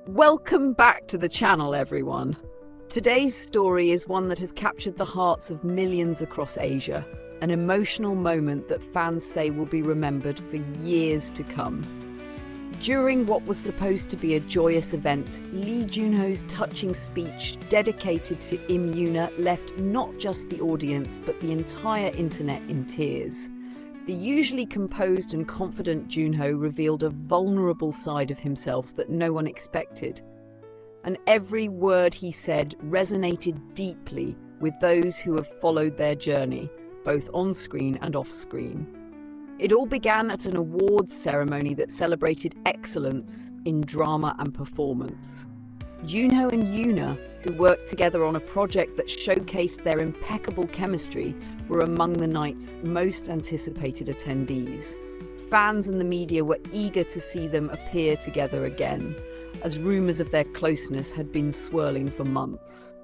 Welcome back to the channel, everyone. Today's story is one that has captured the hearts of millions across Asia, an emotional moment that fans say will be remembered for years to come. During what was supposed to be a joyous event, Junho's touching speech dedicated to Im Yoona left not just the audience but the entire internet in tears. The usually composed and confident Junho revealed a vulnerable side of himself that no one expected. And every word he said resonated deeply with those who have followed their journey, both on-screen and off-screen. It all began at an awards ceremony that celebrated excellence in drama and performance. Junho and Yuna, who worked together on a project that showcased their impeccable chemistry, were among the night's most anticipated attendees. Fans and the media were eager to see them appear together again, as rumors of their closeness had been swirling for months.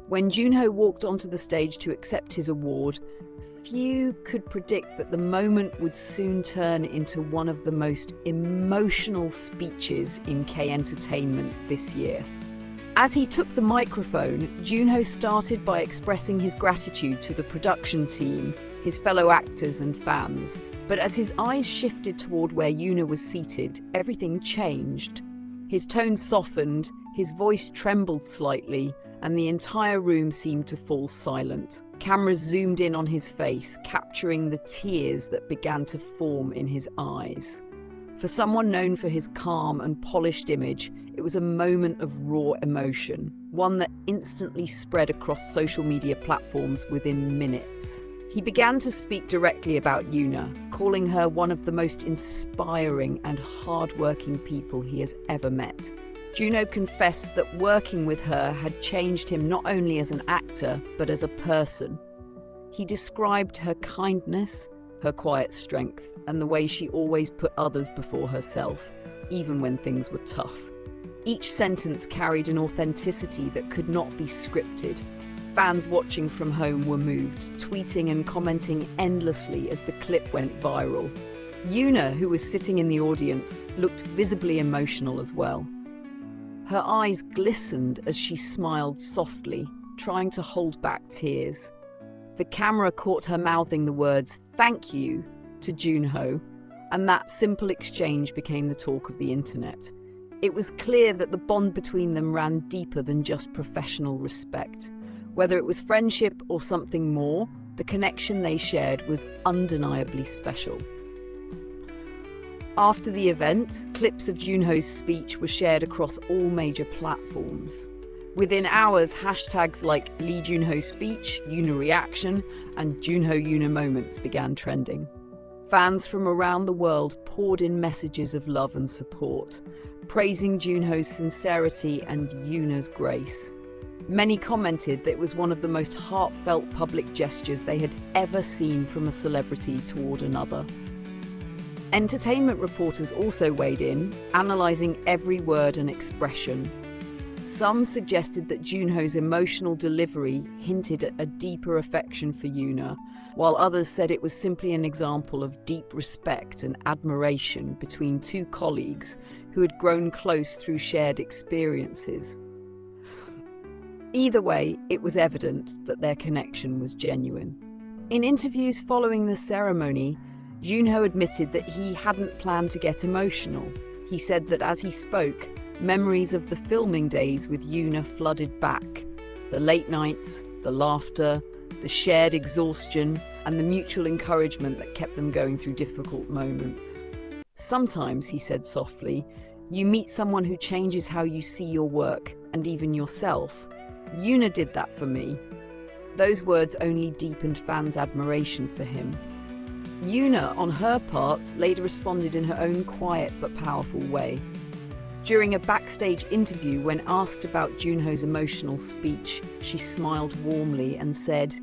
When Junho walked onto the stage to accept his award, few could predict that the moment would soon turn into one of the most emotional speeches in K-entertainment this year. As he took the microphone, Junho started by expressing his gratitude to the production team, his fellow actors and fans. But as his eyes shifted toward where Yuna was seated, everything changed. His tone softened, his voice trembled slightly, and the entire room seemed to fall silent. Cameras zoomed in on his face, capturing the tears that began to form in his eyes. For someone known for his calm and polished image, it was a moment of raw emotion, one that instantly spread across social media platforms within minutes. He began to speak directly about Yuna, calling her one of the most inspiring and hard-working people he has ever met. Junho confessed that working with her had changed him not only as an actor, but as a person. He described her kindness, her quiet strength, and the way she always put others before herself, even when things were tough. Each sentence carried an authenticity that could not be scripted. Fans watching from home were moved, tweeting and commenting endlessly as the clip went viral. Yuna, who was sitting in the audience, looked visibly emotional as well. Her eyes glistened as she smiled softly, trying to hold back tears. The camera caught her mouthing the words, "Thank you," to Junho, and that simple exchange became the talk of the internet. It was clear that the bond between them ran deeper than just professional respect. Whether it was friendship or something more, the connection they shared was undeniably special. After the event, clips of Junho's speech were shared across all major platforms. Within hours, hashtags like Lee Junho speech, Yuna reaction, and Junho Yuna moments began trending. Fans from around the world poured in messages of love and support, praising Junho's sincerity and Yuna's grace. Many commented that it was one of the most heartfelt public gestures they had ever seen from a celebrity toward another. Entertainment reporters also weighed in, analysing every word and expression. Some suggested that Junho's emotional delivery hinted at a deeper affection for Yuna, while others said it was simply an example of deep respect and admiration between two colleagues who had grown close through shared experiences. Either way, it was evident that their connection was genuine. In interviews following the ceremony, Junho admitted that he hadn't planned to get emotional. He said that as he spoke, memories of the filming days with Yuna flooded back. The late nights, the laughter, the shared exhaustion, and the mutual encouragement that kept them going through difficult moments. Sometimes, he said softly, you meet someone who changes how you see your work and even yourself. Yuna did that for me. Those words only deepened fans' admiration for him. Yuna, on her part, later responded in her own quiet but powerful way. During a backstage interview, when asked about Junho's emotional speech, she smiled warmly and said,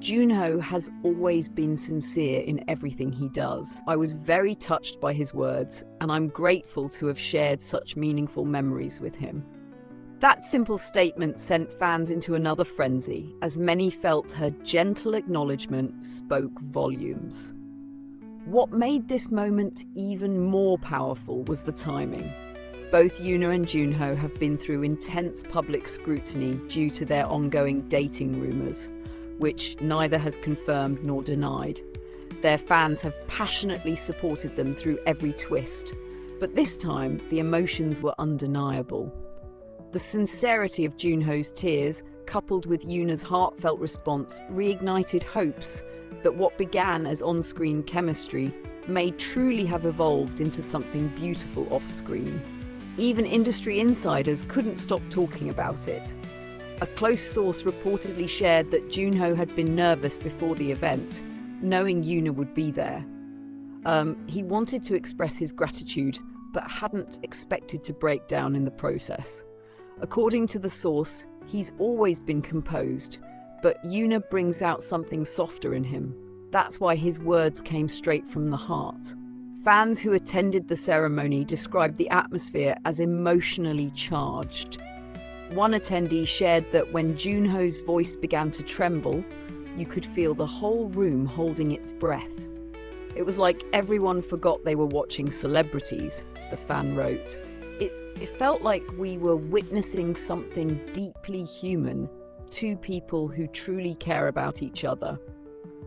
"Junho has always been sincere in everything he does. I was very touched by his words, and I'm grateful to have shared such meaningful memories with him." That simple statement sent fans into another frenzy, as many felt her gentle acknowledgement spoke volumes. What made this moment even more powerful was the timing. Both Yuna and Junho have been through intense public scrutiny due to their ongoing dating rumours, which neither has confirmed nor denied. Their fans have passionately supported them through every twist, but this time the emotions were undeniable. The sincerity of Junho's tears, coupled with Yuna's heartfelt response, reignited hopes that what began as on-screen chemistry may truly have evolved into something beautiful off-screen. Even industry insiders couldn't stop talking about it. A close source reportedly shared that Junho had been nervous before the event, knowing Yuna would be there. He wanted to express his gratitude, but hadn't expected to break down in the process. According to the source, he's always been composed, but Yuna brings out something softer in him. That's why his words came straight from the heart. Fans who attended the ceremony described the atmosphere as emotionally charged. One attendee shared that when Junho's voice began to tremble, you could feel the whole room holding its breath. It was like everyone forgot they were watching celebrities, the fan wrote. It felt like we were witnessing something deeply human, two people who truly care about each other.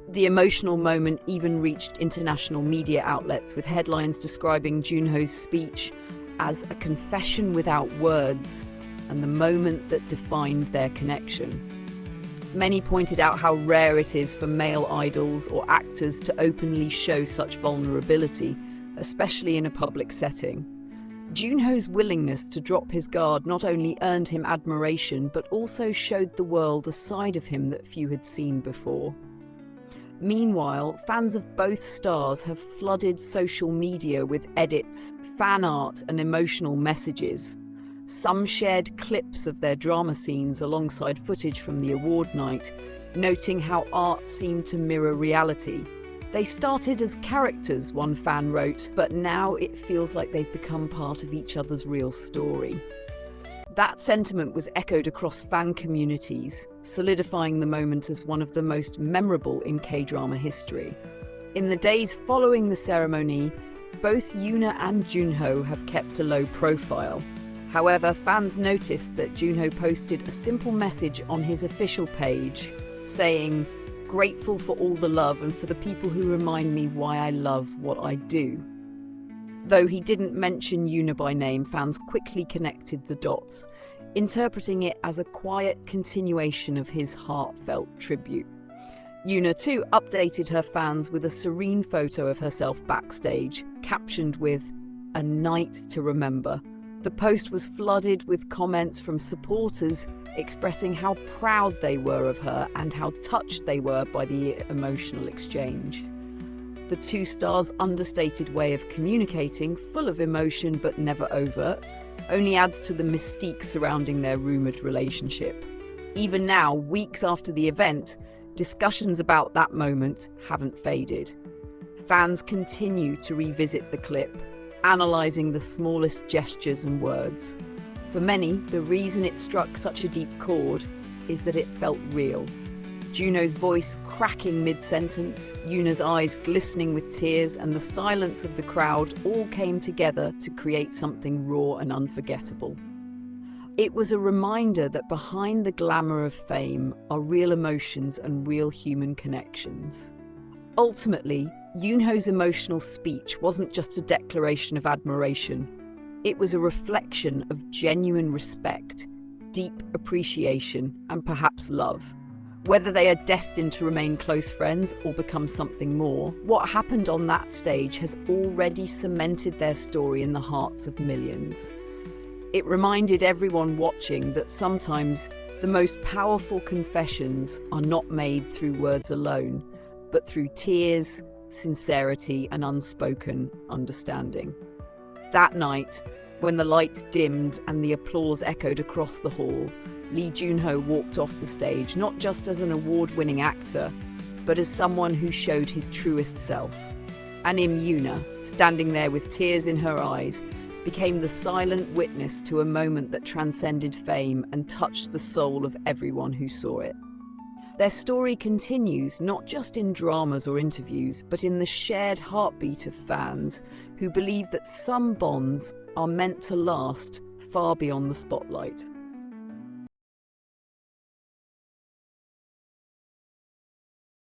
The emotional moment even reached international media outlets, with headlines describing Junho's speech as a confession without words and the moment that defined their connection. Many pointed out how rare it is for male idols or actors to openly show such vulnerability, especially in a public setting. Junho's willingness to drop his guard not only earned him admiration, but also showed the world a side of him that few had seen before. Meanwhile, fans of both stars have flooded social media with edits, fan art, and emotional messages. Some shared clips of their drama scenes alongside footage from the award night, noting how art seemed to mirror reality. They started as characters, one fan wrote, but now it feels like they've become part of each other's real story. That sentiment was echoed across fan communities, solidifying the moment as one of the most memorable in K-drama history. In the days following the ceremony, both Yuna and Junho have kept a low profile. However, fans noticed that Junho posted a simple message on his official page, saying, "Grateful for all the love and for the people who remind me why I love what I do." Though he didn't mention Yuna by name, fans quickly connected the dots, interpreting it as a quiet continuation of his heartfelt tribute. Yuna too updated her fans with a serene photo of herself backstage, captioned with, "A night to remember." The post was flooded with comments from supporters expressing how proud they were of her and how touched they were by the emotional exchange. The two stars' understated way of communicating, full of emotion but never overt, only adds to the mystique surrounding their rumoured relationship. Even now, weeks after the event, discussions about that moment haven't faded. Fans continue to revisit the clip, analysing the smallest gestures and words. For many, the reason it struck such a deep chord is that it felt real. Junho's voice cracking mid-sentence, Yuna's eyes glistening with tears, and the silence of the crowd all came together to create something raw and unforgettable. It was a reminder that behind the glamour of fame are real emotions and real human connections. Ultimately, Junho's emotional speech wasn't just a declaration of admiration. It was a reflection of genuine respect, deep appreciation, and perhaps love. Whether they are destined to remain close friends or become something more, what happened on that stage has already cemented their story in the hearts of millions. It reminded everyone watching that sometimes the most powerful confessions are not made through words alone, but through tears, sincerity, and unspoken understanding. That night, when the lights dimmed and the applause echoed across the hall, Lee Junho walked off the stage not just as an award-winning actor, but as someone who showed his truest self. And Im Yoona, standing there with tears in her eyes, became the silent witness to a moment that transcended fame and touched the soul of everyone who saw it. Their story continues not just in dramas or interviews, but in the shared heartbeat of fans who believe that some bonds are meant to last far beyond the spotlight.